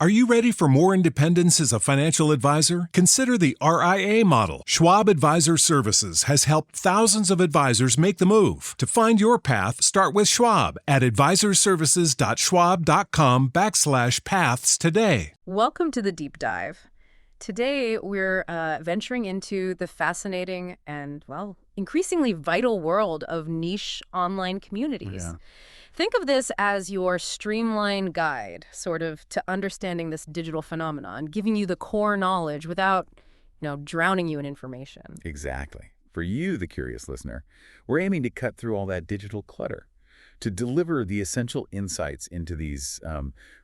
Are you ready for more independence as a financial advisor? Consider the RIA model. Schwab Advisor Services has helped thousands of advisors make the move. To find your path, start with Schwab at advisorservices.schwab.com/paths today. Welcome to the Deep Dive. Today, we're venturing into the fascinating and, well, increasingly vital world of niche online communities. Yeah. Think of this as your streamlined guide, sort of, to understanding this digital phenomenon, giving you the core knowledge without, drowning you in information. Exactly. For you, the curious listener, we're aiming to cut through all that digital clutter, to deliver the essential insights into these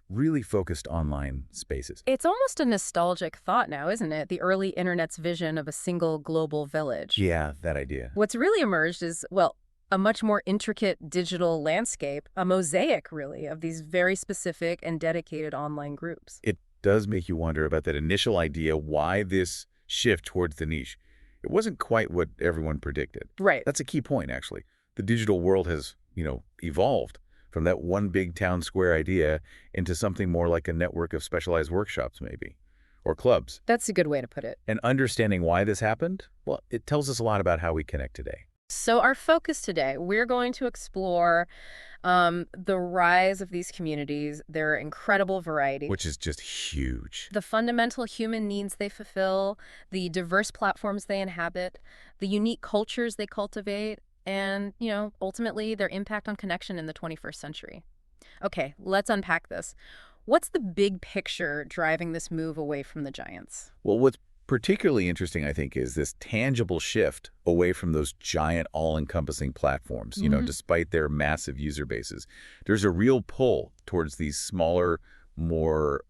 really focused online spaces. It's almost a nostalgic thought now, isn't it? The early internet's vision of a single global village. Yeah, that idea. What's really emerged is, well, a much more intricate digital landscape, a mosaic, really, of these very specific and dedicated online groups. It does make you wonder about that initial idea, why this shift towards the niche. It wasn't quite what everyone predicted. Right. That's a key point, actually. The digital world has, evolved from that one big town square idea into something more like a network of specialized workshops, maybe, or clubs. That's a good way to put it. And understanding why this happened, well, it tells us a lot about how we connect today. So our focus today, we're going to explore the rise of these communities, their incredible variety. Which is just huge. The fundamental human needs they fulfill, the diverse platforms they inhabit, the unique cultures they cultivate, and, ultimately their impact on connection in the 21st century. Okay, let's unpack this. What's the big picture driving this move away from the giants? Well, what's particularly interesting, I think, is this tangible shift away from those giant all-encompassing platforms, despite their massive user bases. There's a real pull towards these smaller, more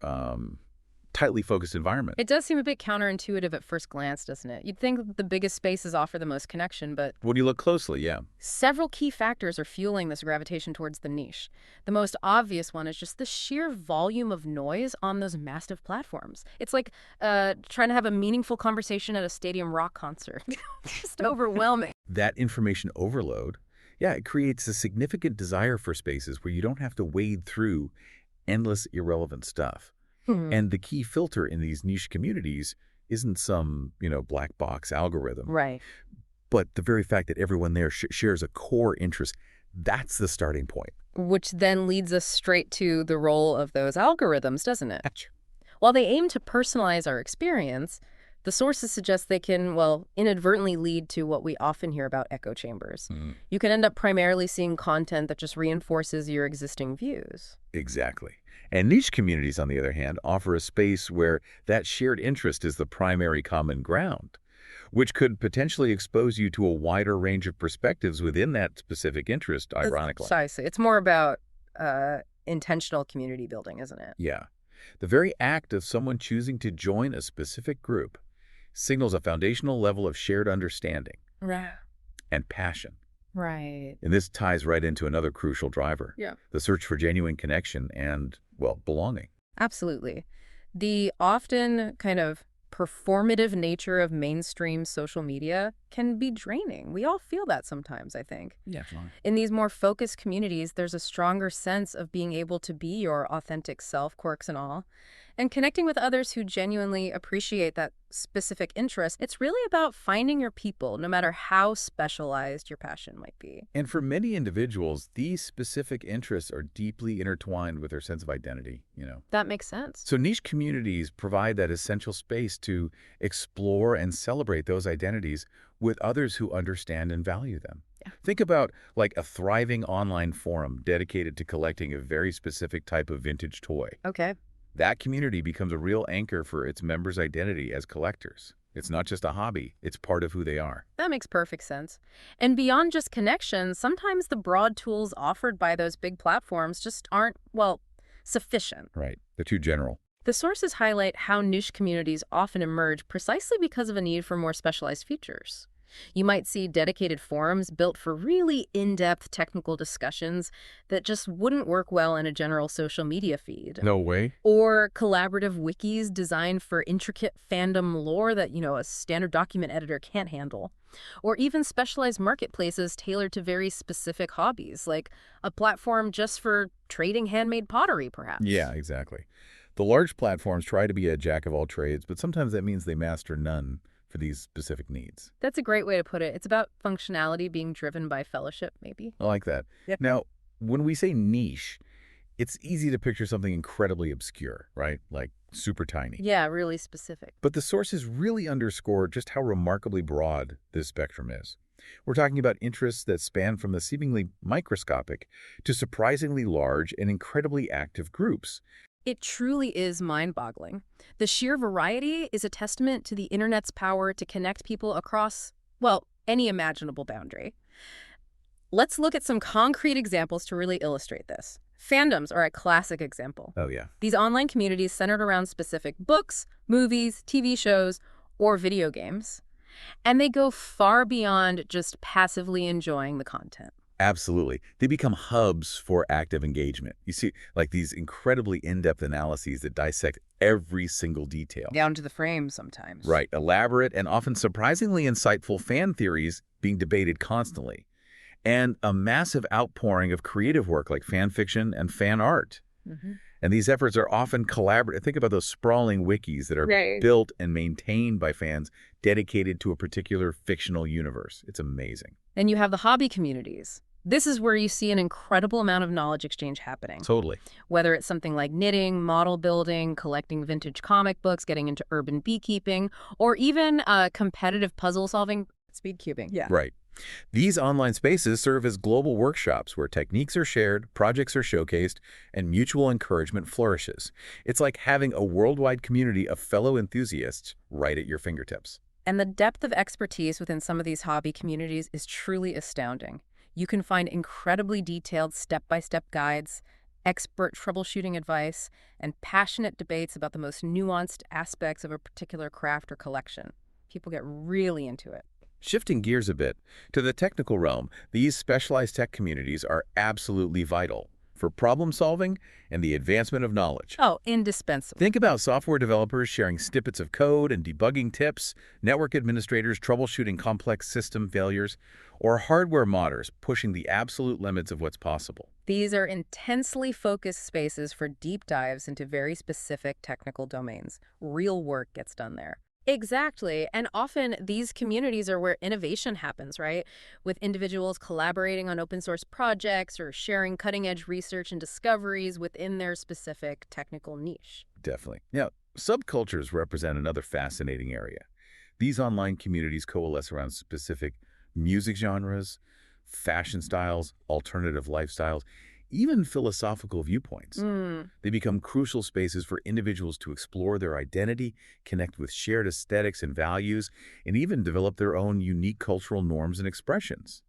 tightly focused environments. It does seem a bit counterintuitive at first glance, doesn't it? You'd think that the biggest spaces offer the most connection, but When you look closely, yeah. several key factors are fueling this gravitation towards the niche. The most obvious one is just the sheer volume of noise on those massive platforms. It's like trying to have a meaningful conversation at a stadium rock concert. Just overwhelming. That information overload, yeah, it creates a significant desire for spaces where you don't have to wade through endless irrelevant stuff. And the key filter in these niche communities isn't some, black box algorithm. Right. But the very fact that everyone there shares a core interest, that's the starting point. Which then leads us straight to the role of those algorithms, doesn't it? While they aim to personalize our experience, the sources suggest they can, inadvertently lead to what we often hear about echo chambers. You can end up primarily seeing content that just reinforces your existing views. Exactly. And niche communities, on the other hand, offer a space where that shared interest is the primary common ground, which could potentially expose you to a wider range of perspectives within that specific interest, ironically. Precisely. It's more about intentional community building, isn't it? Yeah. The very act of someone choosing to join a specific group signals a foundational level of shared understanding and passion. Right. And this ties right into another crucial driver, the search for genuine connection and, belonging. Absolutely. The often kind of performative nature of mainstream social media can be draining. We all feel that sometimes, I think. Yeah, fine. In these more focused communities, there's a stronger sense of being able to be your authentic self, quirks and all, and connecting with others who genuinely appreciate that specific interest. It's really about finding your people, no matter how specialized your passion might be. And for many individuals, these specific interests are deeply intertwined with their sense of identity, That makes sense. So niche communities provide that essential space to explore and celebrate those identities with others who understand and value them. Yeah. Think about like a thriving online forum dedicated to collecting a very specific type of vintage toy. Okay. That community becomes a real anchor for its members' identity as collectors. It's not just a hobby, it's part of who they are. That makes perfect sense. And beyond just connections, sometimes the broad tools offered by those big platforms just aren't, sufficient. Right. They're too general. The sources highlight how niche communities often emerge precisely because of a need for more specialized features. You might see dedicated forums built for really in-depth technical discussions that just wouldn't work well in a general social media feed. No way. Or collaborative wikis designed for intricate fandom lore that, a standard document editor can't handle. Or even specialized marketplaces tailored to very specific hobbies, like a platform just for trading handmade pottery, perhaps. Yeah, exactly. The large platforms try to be a jack of all trades, but sometimes that means they master none for these specific needs. That's a great way to put it. It's about functionality being driven by fellowship, maybe. I like that. Yep. Now, when we say niche, it's easy to picture something incredibly obscure, right? Like super tiny. Yeah, really specific. But the sources really underscore just how remarkably broad this spectrum is. We're talking about interests that span from the seemingly microscopic to surprisingly large and incredibly active groups. It truly is mind-boggling. The sheer variety is a testament to the internet's power to connect people across, well, any imaginable boundary. Let's look at some concrete examples to really illustrate this. Fandoms are a classic example. Oh, yeah. These online communities centered around specific books, movies, TV shows, or video games. And they go far beyond just passively enjoying the content. Absolutely. They become hubs for active engagement. You see, like these incredibly in-depth analyses that dissect every single detail. Down to the frame sometimes. Right. Elaborate and often surprisingly insightful fan theories being debated constantly. And a massive outpouring of creative work like fan fiction and fan art. Mm-hmm. And these efforts are often collaborative. Think about those sprawling wikis that are built and maintained by fans dedicated to a particular fictional universe. It's amazing. And you have the hobby communities. This is where you see an incredible amount of knowledge exchange happening. Totally. Whether it's something like knitting, model building, collecting vintage comic books, getting into urban beekeeping, or even competitive puzzle solving, speed cubing. Yeah. Right. These online spaces serve as global workshops where techniques are shared, projects are showcased, and mutual encouragement flourishes. It's like having a worldwide community of fellow enthusiasts right at your fingertips. And the depth of expertise within some of these hobby communities is truly astounding. You can find incredibly detailed step-by-step guides, expert troubleshooting advice, and passionate debates about the most nuanced aspects of a particular craft or collection. People get really into it. Shifting gears a bit, to the technical realm, these specialized tech communities are absolutely vital for problem solving and the advancement of knowledge. Oh, indispensable. Think about software developers sharing snippets of code and debugging tips, network administrators troubleshooting complex system failures, or hardware modders pushing the absolute limits of what's possible. These are intensely focused spaces for deep dives into very specific technical domains. Real work gets done there. Exactly. And often these communities are where innovation happens, right? With individuals collaborating on open source projects or sharing cutting edge research and discoveries within their specific technical niche. Definitely. Now, subcultures represent another fascinating area. These online communities coalesce around specific music genres, fashion styles, alternative lifestyles, even philosophical viewpoints. They become crucial spaces for individuals to explore their identity, connect with shared aesthetics and values, and even develop their own unique cultural norms and expressions.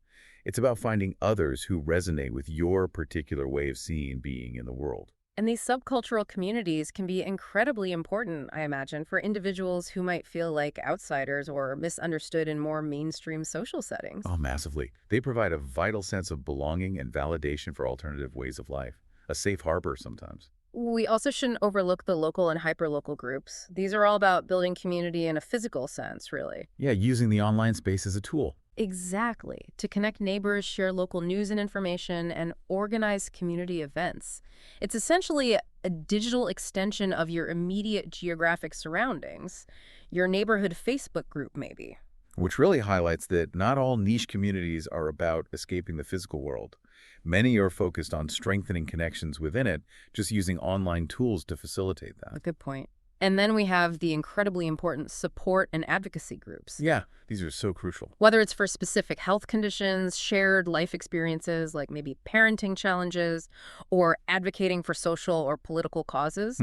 It's about finding others who resonate with your particular way of seeing and being in the world. And these subcultural communities can be incredibly important, I imagine, for individuals who might feel like outsiders or misunderstood in more mainstream social settings. Oh, massively. They provide a vital sense of belonging and validation for alternative ways of life. A safe harbor sometimes. We also shouldn't overlook the local and hyperlocal groups. These are all about building community in a physical sense, really. Yeah, using the online space as a tool. Exactly. To connect neighbors, share local news and information, and organize community events. It's essentially a digital extension of your immediate geographic surroundings. Your neighborhood Facebook group, maybe. Which really highlights that not all niche communities are about escaping the physical world. Many are focused on strengthening connections within it, just using online tools to facilitate that. A good point. And then we have the incredibly important support and advocacy groups. Yeah, these are so crucial. Whether it's for specific health conditions, shared life experiences, like maybe parenting challenges, or advocating for social or political causes,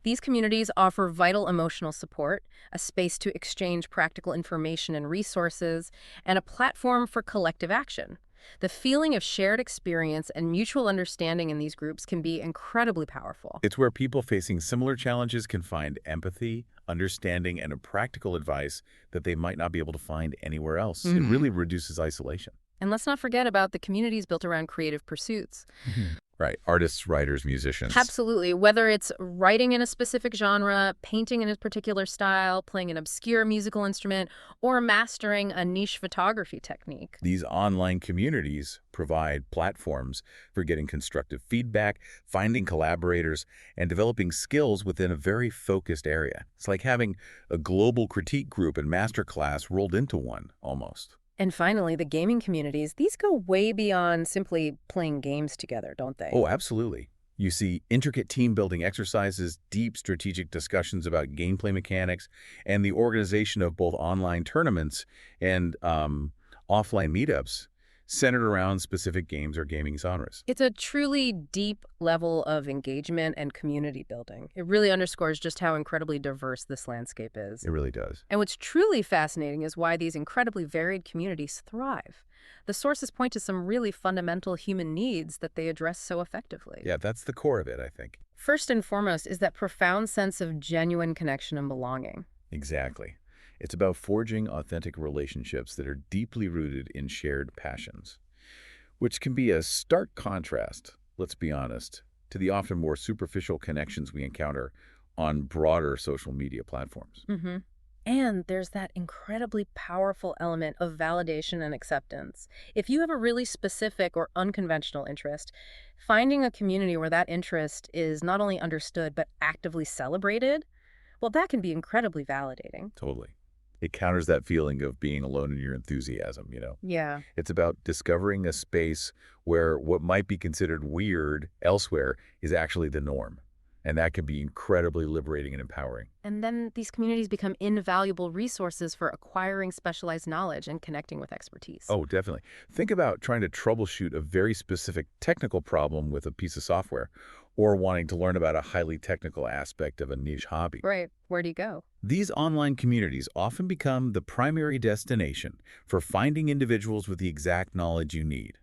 these communities offer vital emotional support, a space to exchange practical information and resources, and a platform for collective action. The feeling of shared experience and mutual understanding in these groups can be incredibly powerful. It's where people facing similar challenges can find empathy, understanding, and a practical advice that they might not be able to find anywhere else. It really reduces isolation. And let's not forget about the communities built around creative pursuits. Right. Artists, writers, musicians. Absolutely. Whether it's writing in a specific genre, painting in a particular style, playing an obscure musical instrument, or mastering a niche photography technique. These online communities provide platforms for getting constructive feedback, finding collaborators, and developing skills within a very focused area. It's like having a global critique group and masterclass rolled into one, almost. And finally, the gaming communities, these go way beyond simply playing games together, don't they? Oh, absolutely. You see intricate team-building exercises, deep strategic discussions about gameplay mechanics, and the organization of both online tournaments and offline meetups centered around specific games or gaming genres. It's a truly deep level of engagement and community building. It really underscores just how incredibly diverse this landscape is. It really does. And what's truly fascinating is why these incredibly varied communities thrive. The sources point to some really fundamental human needs that they address so effectively. Yeah, that's the core of it, I think. First and foremost is that profound sense of genuine connection and belonging. Exactly. It's about forging authentic relationships that are deeply rooted in shared passions, which can be a stark contrast, let's be honest, to the often more superficial connections we encounter on broader social media platforms. And there's that incredibly powerful element of validation and acceptance. If you have a really specific or unconventional interest, finding a community where that interest is not only understood but actively celebrated, well, that can be incredibly validating. Totally. It counters that feeling of being alone in your enthusiasm, Yeah. It's about discovering a space where what might be considered weird elsewhere is actually the norm. And that can be incredibly liberating and empowering. And then these communities become invaluable resources for acquiring specialized knowledge and connecting with expertise. Oh, definitely. Think about trying to troubleshoot a very specific technical problem with a piece of software, or wanting to learn about a highly technical aspect of a niche hobby. Right. Where do you go? These online communities often become the primary destination for finding individuals with the exact knowledge you need.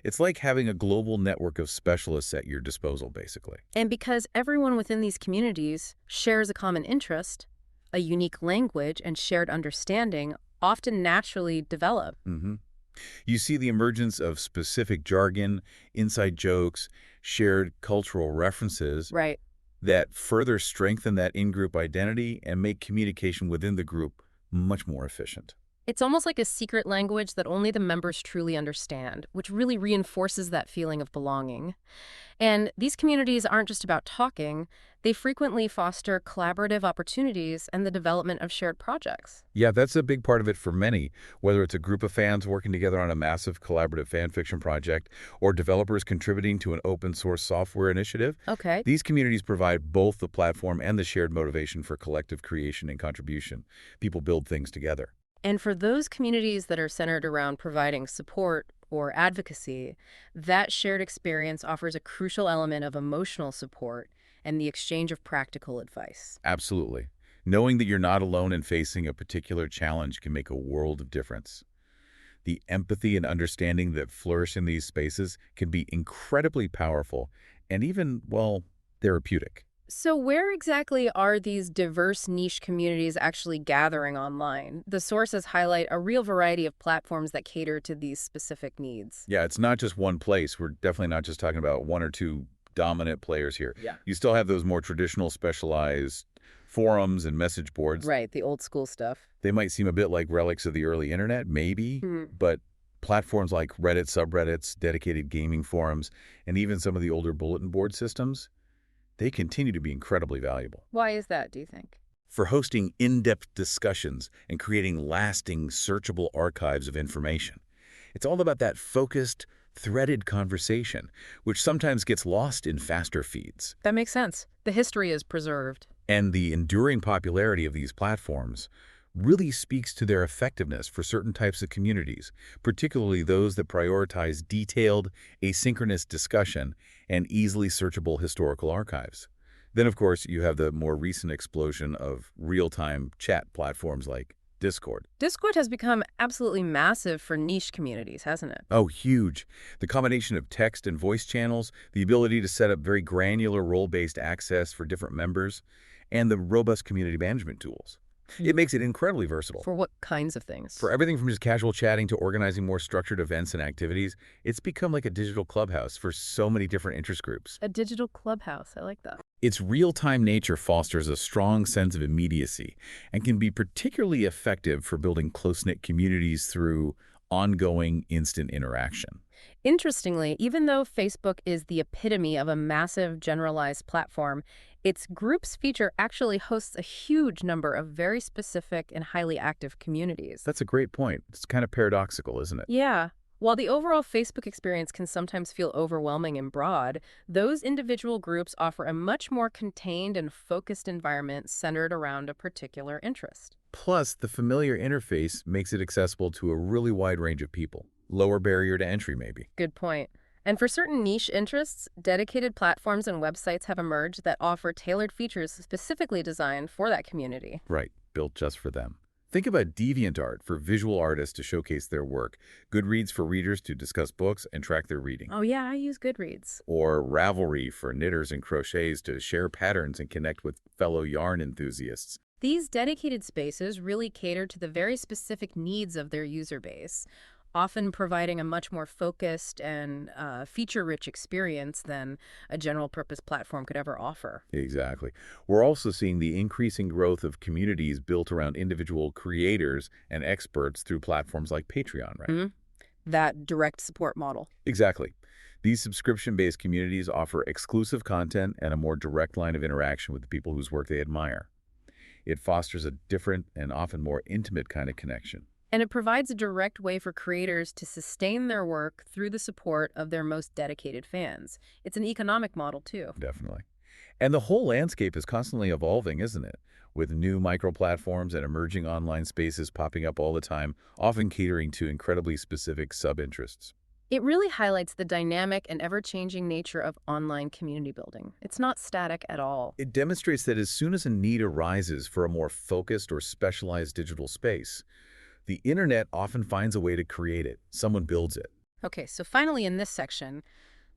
It's like having a global network of specialists at your disposal, basically. And because everyone within these communities shares a common interest, a unique language, and shared understanding often naturally develop. You see the emergence of specific jargon, inside jokes, shared cultural references Right. that further strengthen that in-group identity and make communication within the group much more efficient. It's almost like a secret language that only the members truly understand, which really reinforces that feeling of belonging. And these communities aren't just about talking, they frequently foster collaborative opportunities and the development of shared projects. Yeah, that's a big part of it for many, whether it's a group of fans working together on a massive collaborative fan fiction project or developers contributing to an open source software initiative. Okay. These communities provide both the platform and the shared motivation for collective creation and contribution. People build things together. And for those communities that are centered around providing support or advocacy, that shared experience offers a crucial element of emotional support and the exchange of practical advice. Absolutely. Knowing that you're not alone in facing a particular challenge can make a world of difference. The empathy and understanding that flourish in these spaces can be incredibly powerful and even, well, therapeutic. So where exactly are these diverse niche communities actually gathering online? The sources highlight a real variety of platforms that cater to these specific needs. Yeah, it's not just one place. We're definitely not just talking about one or two dominant players here. Yeah. You still have those more traditional specialized forums and message boards. Right, the old school stuff. They might seem a bit like relics of the early internet, maybe, but platforms like Reddit subreddits, dedicated gaming forums, and even some of the older bulletin board systems, they continue to be incredibly valuable. Why is that, do you think? For hosting in-depth discussions and creating lasting, searchable archives of information. It's all about that focused, threaded conversation, which sometimes gets lost in faster feeds. That makes sense. The history is preserved. And the enduring popularity of these platforms really speaks to their effectiveness for certain types of communities, particularly those that prioritize detailed, asynchronous discussion and easily searchable historical archives. Then, of course, you have the more recent explosion of real-time chat platforms like Discord. Discord has become absolutely massive for niche communities, hasn't it? Oh, huge. The combination of text and voice channels, the ability to set up very granular role-based access for different members, and the robust community management tools. It makes it incredibly versatile. For what kinds of things? For everything from just casual chatting to organizing more structured events and activities, it's become like a digital clubhouse for so many different interest groups. A digital clubhouse. I like that. Its real-time nature fosters a strong sense of immediacy and can be particularly effective for building close-knit communities through ongoing instant interaction. Interestingly, even though Facebook is the epitome of a massive generalized platform, its groups feature actually hosts a huge number of very specific and highly active communities. That's a great point. It's kind of paradoxical, isn't it? Yeah. While the overall Facebook experience can sometimes feel overwhelming and broad, those individual groups offer a much more contained and focused environment centered around a particular interest. Plus, the familiar interface makes it accessible to a really wide range of people. Lower barrier to entry, maybe. Good point. And for certain niche interests, dedicated platforms and websites have emerged that offer tailored features specifically designed for that community. Right, built just for them. Think about DeviantArt for visual artists to showcase their work, Goodreads for readers to discuss books and track their reading, Oh yeah, I use Goodreads. or Ravelry for knitters and crocheters to share patterns and connect with fellow yarn enthusiasts. These dedicated spaces really cater to the very specific needs of their user base, often providing a much more focused and feature-rich experience than a general-purpose platform could ever offer. Exactly. We're also seeing the increasing growth of communities built around individual creators and experts through platforms like Patreon, right? That direct support model. Exactly. These subscription-based communities offer exclusive content and a more direct line of interaction with the people whose work they admire. It fosters a different and often more intimate kind of connection. And it provides a direct way for creators to sustain their work through the support of their most dedicated fans. It's an economic model, too. Definitely. And the whole landscape is constantly evolving, isn't it? With new micro-platforms and emerging online spaces popping up all the time, often catering to incredibly specific sub-interests. It really highlights the dynamic and ever-changing nature of online community building. It's not static at all. It demonstrates that as soon as a need arises for a more focused or specialized digital space, the internet often finds a way to create it. Someone builds it. Okay, so finally in this section,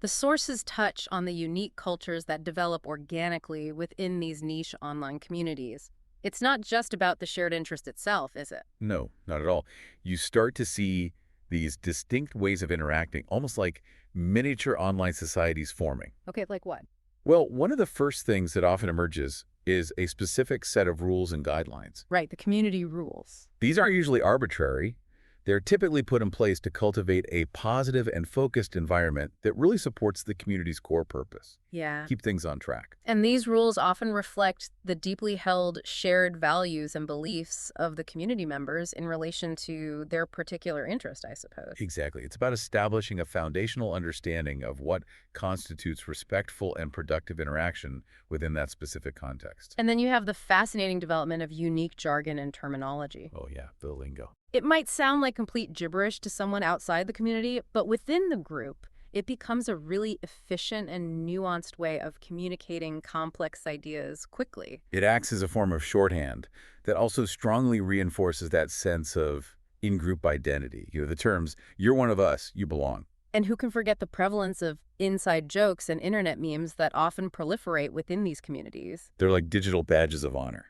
the sources touch on the unique cultures that develop organically within these niche online communities. It's not just about the shared interest itself, is it? No, not at all. You start to see these distinct ways of interacting, almost like miniature online societies forming. Okay, like what? Well, one of the first things that often emerges is a specific set of rules and guidelines. Right, the community rules. These aren't usually arbitrary. They're typically put in place to cultivate a positive and focused environment that really supports the community's core purpose. Yeah. Keep things on track. And these rules often reflect the deeply held shared values and beliefs of the community members in relation to their particular interest, I suppose. Exactly. It's about establishing a foundational understanding of what constitutes respectful and productive interaction within that specific context. And then you have the fascinating development of unique jargon and terminology. Oh yeah, the lingo. It might sound like complete gibberish to someone outside the community, but within the group, it becomes a really efficient and nuanced way of communicating complex ideas quickly. It acts as a form of shorthand that also strongly reinforces that sense of in-group identity. The terms, you're one of us, you belong. And who can forget the prevalence of inside jokes and internet memes that often proliferate within these communities? They're like digital badges of honor.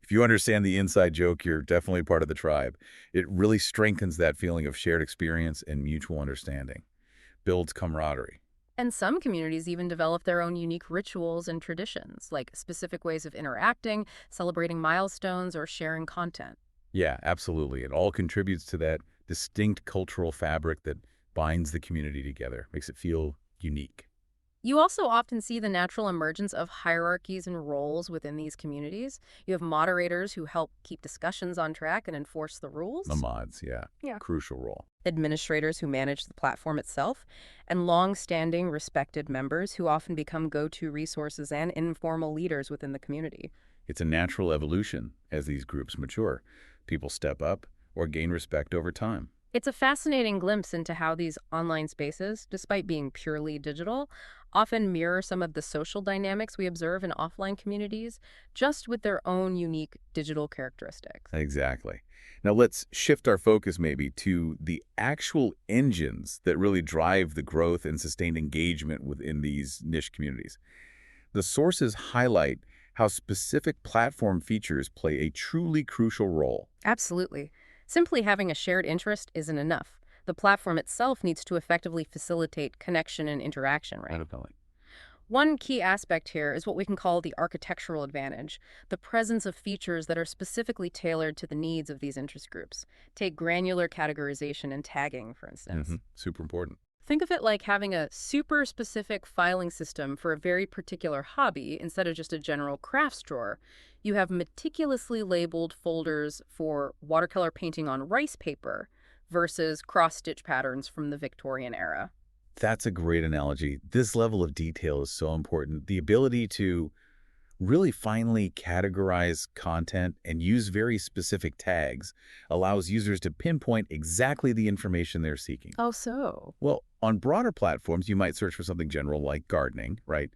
If you understand the inside joke, you're definitely part of the tribe. It really strengthens that feeling of shared experience and mutual understanding. Builds camaraderie. And some communities even develop their own unique rituals and traditions, like specific ways of interacting, celebrating milestones, or sharing content. Yeah, absolutely. It all contributes to that distinct cultural fabric that binds the community together, makes it feel unique. You also often see the natural emergence of hierarchies and roles within these communities. You have moderators who help keep discussions on track and enforce the rules. The mods, yeah. Crucial role. Administrators who manage the platform itself, and long-standing respected members who often become go-to resources and informal leaders within the community. It's a natural evolution as these groups mature. People step up or gain respect over time. It's a fascinating glimpse into how these online spaces, despite being purely digital, often mirror some of the social dynamics we observe in offline communities, just with their own unique digital characteristics. Exactly. Now let's shift our focus maybe to the actual engines that really drive the growth and sustained engagement within these niche communities. The sources highlight how specific platform features play a truly crucial role. Absolutely. Simply having a shared interest isn't enough. The platform itself needs to effectively facilitate connection and interaction, right? Definitely. One key aspect here is what we can call the architectural advantage, the presence of features that are specifically tailored to the needs of these interest groups. Take granular categorization and tagging, for instance. Super important. Think of it like having a super specific filing system for a very particular hobby instead of just a general crafts drawer. You have meticulously labeled folders for watercolor painting on rice paper versus cross-stitch patterns from the Victorian era. That's a great analogy. This level of detail is so important. The ability to really finely categorize content and use very specific tags allows users to pinpoint exactly the information they're seeking. Oh, so? Well, on broader platforms, you might search for something general like gardening, right?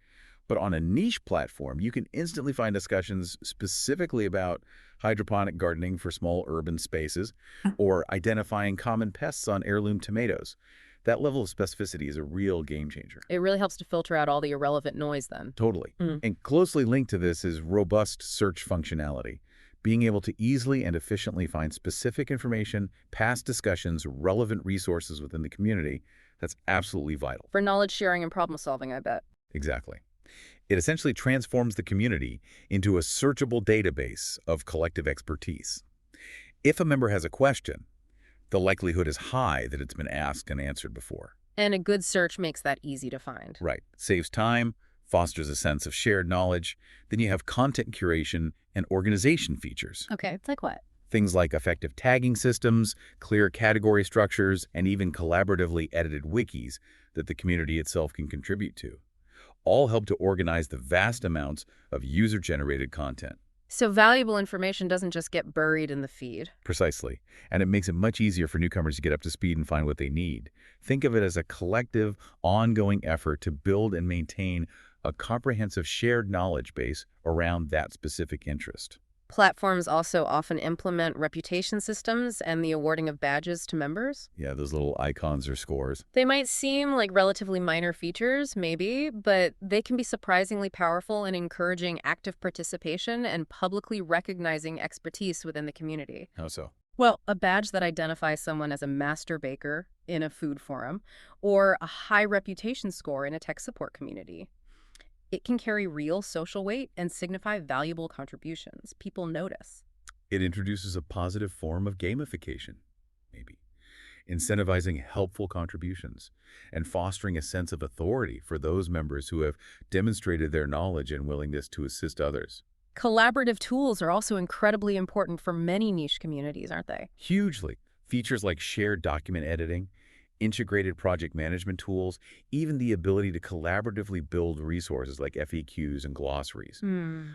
But on a niche platform, you can instantly find discussions specifically about hydroponic gardening for small urban spaces or identifying common pests on heirloom tomatoes. That level of specificity is a real game changer. It really helps to filter out all the irrelevant noise then. Totally. And closely linked to this is robust search functionality. Being able to easily and efficiently find specific information, past discussions, relevant resources within the community, that's absolutely vital. For knowledge sharing and problem solving, I bet. Exactly. It essentially transforms the community into a searchable database of collective expertise. If a member has a question, the likelihood is high that it's been asked and answered before. And a good search makes that easy to find. Right. Saves time, fosters a sense of shared knowledge. Then you have content curation and organization features. Okay, it's like what? Things like effective tagging systems, clear category structures, and even collaboratively edited wikis that the community itself can contribute to. All help to organize the vast amounts of user-generated content. So valuable information doesn't just get buried in the feed. Precisely. And it makes it much easier for newcomers to get up to speed and find what they need. Think of it as a collective, ongoing effort to build and maintain a comprehensive shared knowledge base around that specific interest. Platforms also often implement reputation systems and the awarding of badges to members. Yeah, those little icons or scores. They might seem like relatively minor features, maybe, but they can be surprisingly powerful in encouraging active participation and publicly recognizing expertise within the community. How so? Well, a badge that identifies someone as a master baker in a food forum or a high reputation score in a tech support community. It can carry real social weight and signify valuable contributions. People notice. It introduces a positive form of gamification, maybe, incentivizing helpful contributions and fostering a sense of authority for those members who have demonstrated their knowledge and willingness to assist others. Collaborative tools are also incredibly important for many niche communities, aren't they? Hugely. Features like shared document editing, integrated project management tools, even the ability to collaboratively build resources like FAQs and glossaries,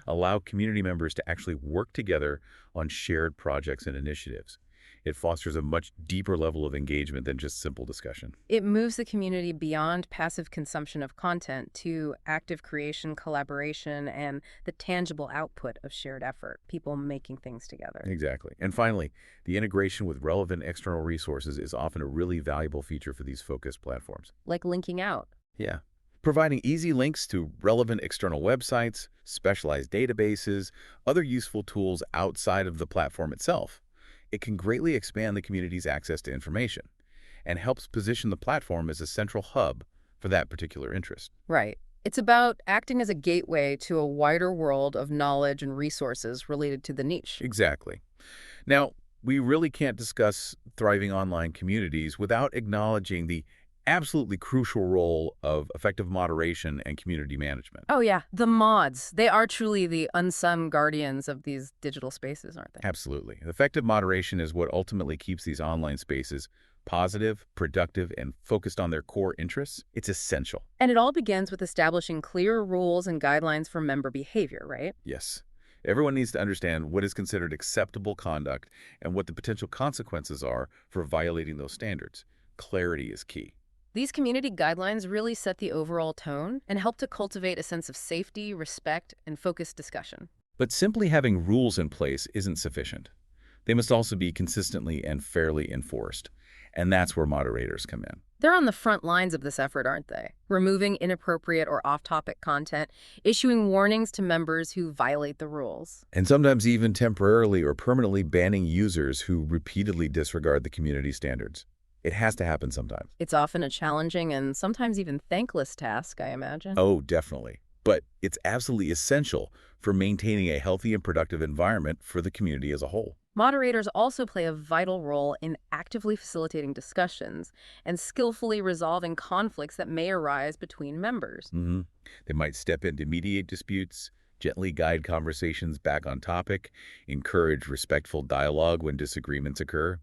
allow community members to actually work together on shared projects and initiatives. It fosters a much deeper level of engagement than just simple discussion. It moves the community beyond passive consumption of content to active creation, collaboration, and the tangible output of shared effort, people making things together. Exactly. And finally, the integration with relevant external resources is often a really valuable feature for these focused platforms. Like linking out. Yeah. Providing easy links to relevant external websites, specialized databases, other useful tools outside of the platform itself. It can greatly expand the community's access to information and helps position the platform as a central hub for that particular interest. Right. It's about acting as a gateway to a wider world of knowledge and resources related to the niche. Exactly. Now, we really can't discuss thriving online communities without acknowledging the absolutely crucial role of effective moderation and community management. Oh, yeah. The mods. They are truly the unsung guardians of these digital spaces, aren't they? Absolutely. Effective moderation is what ultimately keeps these online spaces positive, productive, and focused on their core interests. It's essential. And it all begins with establishing clear rules and guidelines for member behavior, right? Yes. Everyone needs to understand what is considered acceptable conduct and what the potential consequences are for violating those standards. Clarity is key. These community guidelines really set the overall tone and help to cultivate a sense of safety, respect, and focused discussion. But simply having rules in place isn't sufficient. They must also be consistently and fairly enforced. And that's where moderators come in. They're on the front lines of this effort, aren't they? Removing inappropriate or off-topic content, issuing warnings to members who violate the rules. And sometimes even temporarily or permanently banning users who repeatedly disregard the community standards. It has to happen sometimes. It's often a challenging and sometimes even thankless task, I imagine. Oh, definitely. But it's absolutely essential for maintaining a healthy and productive environment for the community as a whole. Moderators also play a vital role in actively facilitating discussions and skillfully resolving conflicts that may arise between members. They might step in to mediate disputes, gently guide conversations back on topic, encourage respectful dialogue when disagreements occur,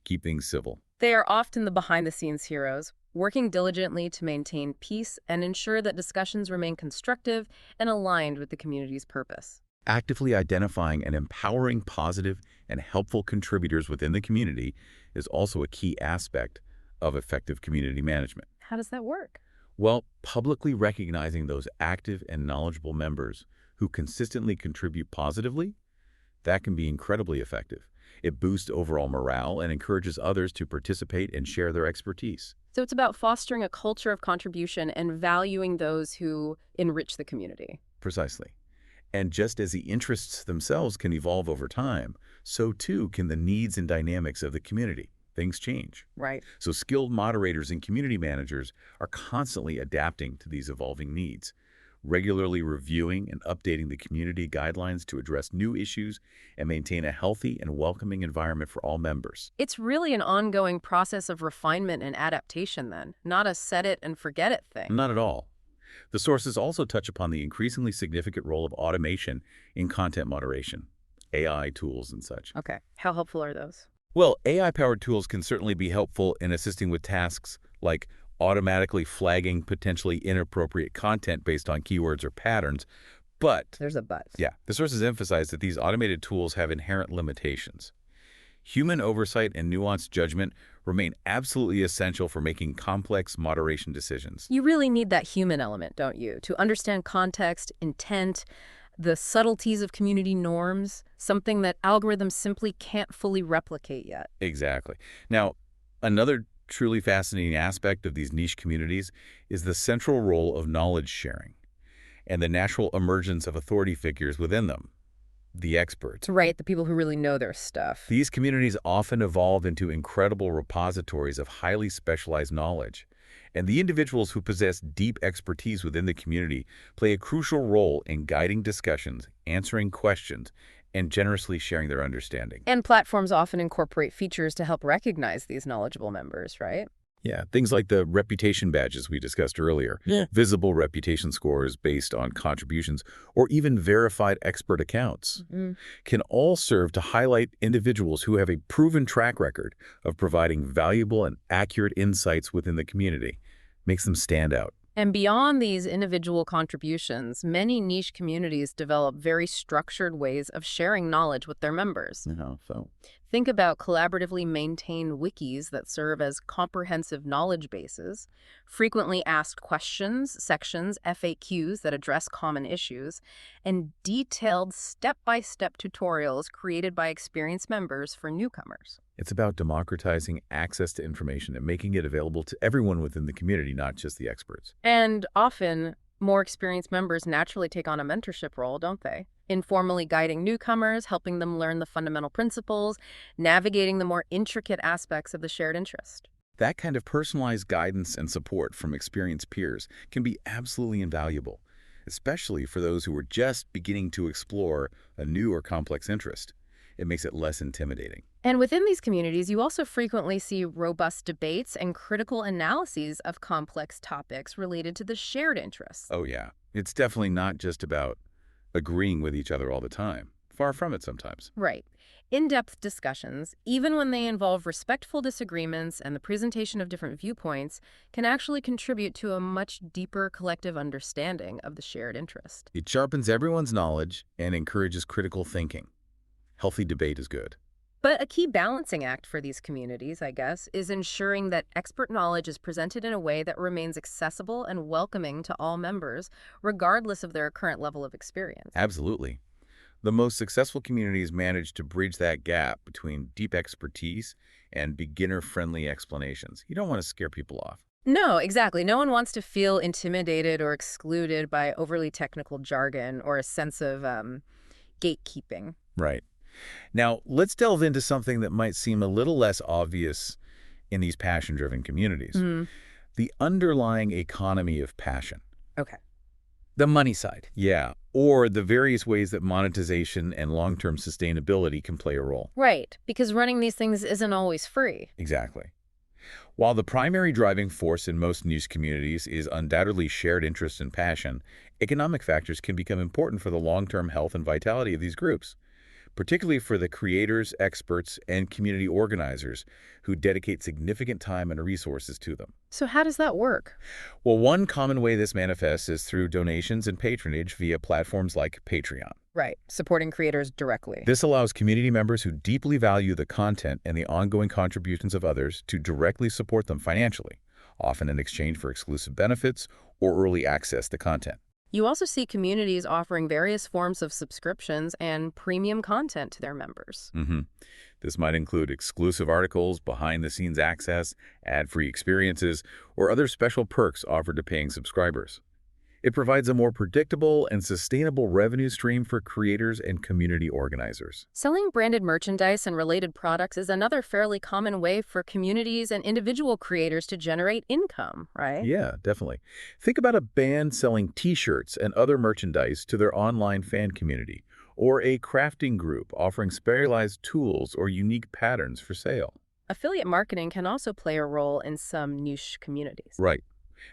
keep things civil. They are often the behind-the-scenes heroes, working diligently to maintain peace and ensure that discussions remain constructive and aligned with the community's purpose. Actively identifying and empowering positive and helpful contributors within the community is also a key aspect of effective community management. How does that work? Well, publicly recognizing those active and knowledgeable members who consistently contribute positively, that can be incredibly effective. It boosts overall morale and encourages others to participate and share their expertise. So it's about fostering a culture of contribution and valuing those who enrich the community. Precisely. And just as the interests themselves can evolve over time, so too can the needs and dynamics of the community. Things change. Right. So skilled moderators and community managers are constantly adapting to these evolving needs, regularly reviewing and updating the community guidelines to address new issues and maintain a healthy and welcoming environment for all members. It's really an ongoing process of refinement and adaptation then, not a set it and forget it thing. Not at all. The sources also touch upon the increasingly significant role of automation in content moderation, AI tools and such. Okay. How helpful are those? Well, AI-powered tools can certainly be helpful in assisting with tasks like automatically flagging potentially inappropriate content based on keywords or patterns, but There's a but. yeah, the sources emphasize that these automated tools have inherent limitations. Human oversight and nuanced judgment remain absolutely essential for making complex moderation decisions. You really need that human element, don't you? To understand context, intent, the subtleties of community norms, something that algorithms simply can't fully replicate yet. Exactly. Now, another truly fascinating aspect of these niche communities is the central role of knowledge sharing and the natural emergence of authority figures within them, the experts. Right, the people who really know their stuff. These communities often evolve into incredible repositories of highly specialized knowledge, and the individuals who possess deep expertise within the community play a crucial role in guiding discussions, answering questions, and generously sharing their understanding. And platforms often incorporate features to help recognize these knowledgeable members, right? Yeah, things like the reputation badges we discussed earlier, visible reputation scores based on contributions, or even verified expert accounts can all serve to highlight individuals who have a proven track record of providing valuable and accurate insights within the community. Makes them stand out. And beyond these individual contributions, many niche communities develop very structured ways of sharing knowledge with their members. Think about collaboratively maintained wikis that serve as comprehensive knowledge bases, frequently asked questions, sections, FAQs that address common issues, and detailed step-by-step tutorials created by experienced members for newcomers. It's about democratizing access to information and making it available to everyone within the community, not just the experts. And often, more experienced members naturally take on a mentorship role, don't they? Informally guiding newcomers, helping them learn the fundamental principles, navigating the more intricate aspects of the shared interest. That kind of personalized guidance and support from experienced peers can be absolutely invaluable, especially for those who are just beginning to explore a new or complex interest. It makes it less intimidating. And within these communities, you also frequently see robust debates and critical analyses of complex topics related to the shared interests. Oh yeah, it's definitely not just about agreeing with each other all the time. Far from it sometimes. Right. In-depth discussions, even when they involve respectful disagreements and the presentation of different viewpoints, can actually contribute to a much deeper collective understanding of the shared interest. It sharpens everyone's knowledge and encourages critical thinking. Healthy debate is good. But a key balancing act for these communities, I guess, is ensuring that expert knowledge is presented in a way that remains accessible and welcoming to all members, regardless of their current level of experience. Absolutely. The most successful communities manage to bridge that gap between deep expertise and beginner-friendly explanations. You don't want to scare people off. No, exactly. No one wants to feel intimidated or excluded by overly technical jargon or a sense of gatekeeping. Right. Now, let's delve into something that might seem a little less obvious in these passion-driven communities. Mm, The underlying economy of passion. okay. The money side. Yeah, or the various ways that monetization and long-term sustainability can play a role. Right, because running these things isn't always free. Exactly. While the primary driving force in most niche communities is undoubtedly shared interest and passion, economic factors can become important for the long-term health and vitality of these groups, particularly for the creators, experts, and community organizers who dedicate significant time and resources to them. So how does that work? Well, one common way this manifests is through donations and patronage via platforms like Patreon. Right, supporting creators directly. This allows community members who deeply value the content and the ongoing contributions of others to directly support them financially, often in exchange for exclusive benefits or early access to content. You also see communities offering various forms of subscriptions and premium content to their members. This might include exclusive articles, behind-the-scenes access, ad-free experiences, or other special perks offered to paying subscribers. It provides a more predictable and sustainable revenue stream for creators and community organizers. Selling branded merchandise and related products is another fairly common way for communities and individual creators to generate income, right? Yeah, definitely. Think about a band selling T-shirts and other merchandise to their online fan community, or a crafting group offering specialized tools or unique patterns for sale. Affiliate marketing can also play a role in some niche communities. Right.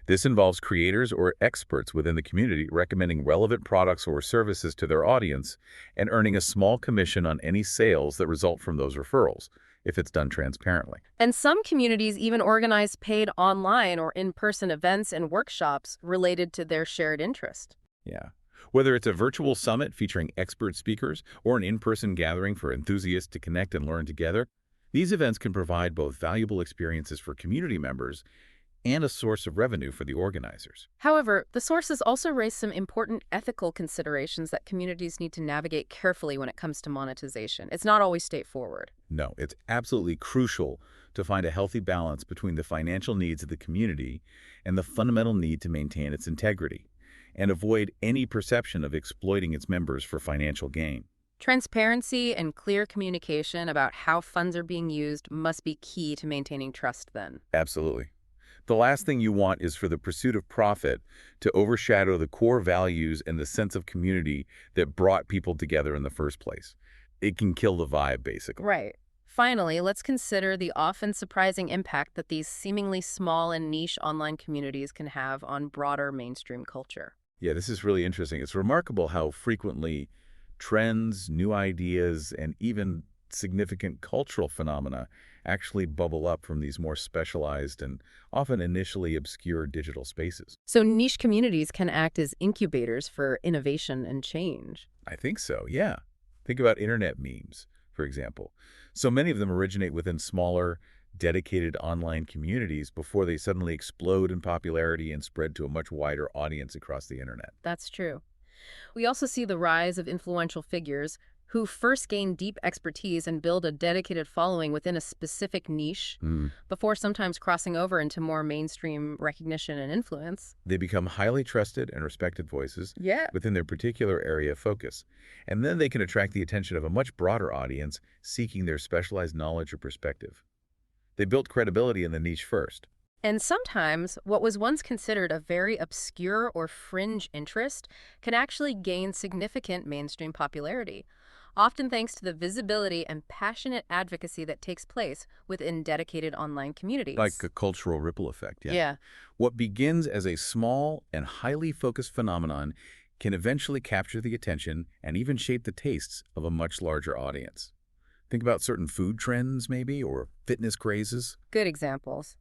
This involves creators or experts within the community recommending relevant products or services to their audience and earning a small commission on any sales that result from those referrals, if it's done transparently. And some communities even organize paid online or in-person events and workshops related to their shared interest. Yeah. Whether it's a virtual summit featuring expert speakers or an in-person gathering for enthusiasts to connect and learn together, these events can provide both valuable experiences for community members and a source of revenue for the organizers. However, the sources also raise some important ethical considerations that communities need to navigate carefully when it comes to monetization. It's not always straightforward. No, it's absolutely crucial to find a healthy balance between the financial needs of the community and the fundamental need to maintain its integrity, and avoid any perception of exploiting its members for financial gain. Transparency and clear communication about how funds are being used must be key to maintaining trust then. Absolutely. The last thing you want is for the pursuit of profit to overshadow the core values and the sense of community that brought people together in the first place. It can kill the vibe, basically. Right. Finally, let's consider the often surprising impact that these seemingly small and niche online communities can have on broader mainstream culture. Yeah, this is really interesting. It's remarkable how frequently trends, new ideas, and even significant cultural phenomena actually bubble up from these more specialized and often initially obscure digital spaces. So niche communities can act as incubators for innovation and change. I think so, yeah. Think about internet memes, for example. So many of them originate within smaller, dedicated online communities before they suddenly explode in popularity and spread to a much wider audience across the internet. That's true. We also see the rise of influential figures who first gain deep expertise and build a dedicated following within a specific niche before sometimes crossing over into more mainstream recognition and influence. They become highly trusted and respected voices within their particular area of focus, and then they can attract the attention of a much broader audience seeking their specialized knowledge or perspective. They built credibility in the niche first. And sometimes what was once considered a very obscure or fringe interest can actually gain significant mainstream popularity, often thanks to the visibility and passionate advocacy that takes place within dedicated online communities. Like a cultural ripple effect, Yeah. What begins as a small and highly focused phenomenon can eventually capture the attention and even shape the tastes of a much larger audience. Think about certain food trends, maybe, or fitness crazes. Good examples.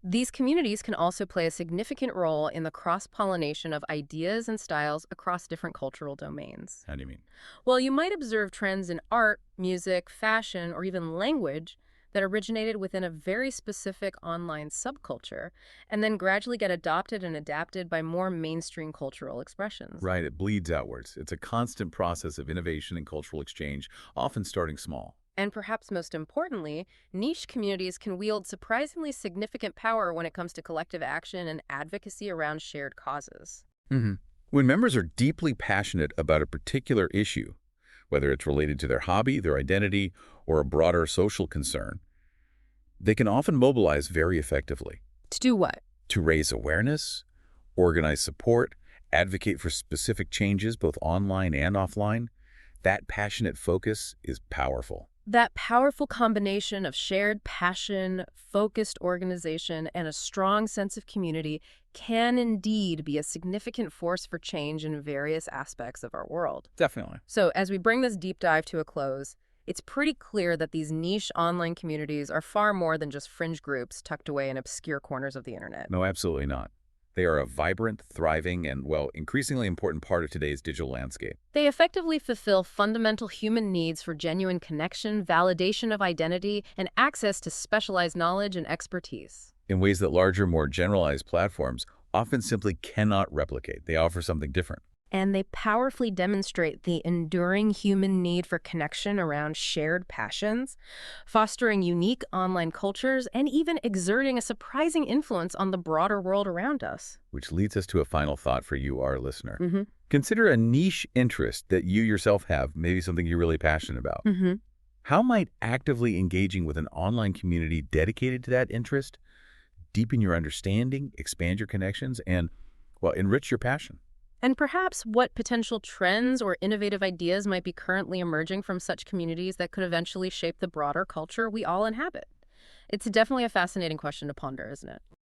These communities can also play a significant role in the cross-pollination of ideas and styles across different cultural domains. How do you mean? Well, you might observe trends in art, music, fashion, or even language that originated within a very specific online subculture and then gradually get adopted and adapted by more mainstream cultural expressions. Right, it bleeds outwards. It's a constant process of innovation and cultural exchange, often starting small. And perhaps most importantly, niche communities can wield surprisingly significant power when it comes to collective action and advocacy around shared causes. When members are deeply passionate about a particular issue, whether it's related to their hobby, their identity, or a broader social concern, they can often mobilize very effectively. To do what? To raise awareness, organize support, advocate for specific changes both online and offline. That passionate focus is powerful. That powerful combination of shared passion, focused organization, and a strong sense of community can indeed be a significant force for change in various aspects of our world. Definitely. So as we bring this deep dive to a close, it's pretty clear that these niche online communities are far more than just fringe groups tucked away in obscure corners of the internet. No, absolutely not. They are a vibrant, thriving, and, well, increasingly important part of today's digital landscape. They effectively fulfill fundamental human needs for genuine connection, validation of identity, and access to specialized knowledge and expertise. In ways that larger, more generalized platforms often simply cannot replicate. They offer something different. And they powerfully demonstrate the enduring human need for connection around shared passions, fostering unique online cultures, and even exerting a surprising influence on the broader world around us. Which leads us to a final thought for you, our listener. Consider a niche interest that you yourself have, maybe something you're really passionate about. How might actively engaging with an online community dedicated to that interest deepen your understanding, expand your connections, and, well, enrich your passion? And perhaps what potential trends or innovative ideas might be currently emerging from such communities that could eventually shape the broader culture we all inhabit? It's definitely a fascinating question to ponder, isn't it?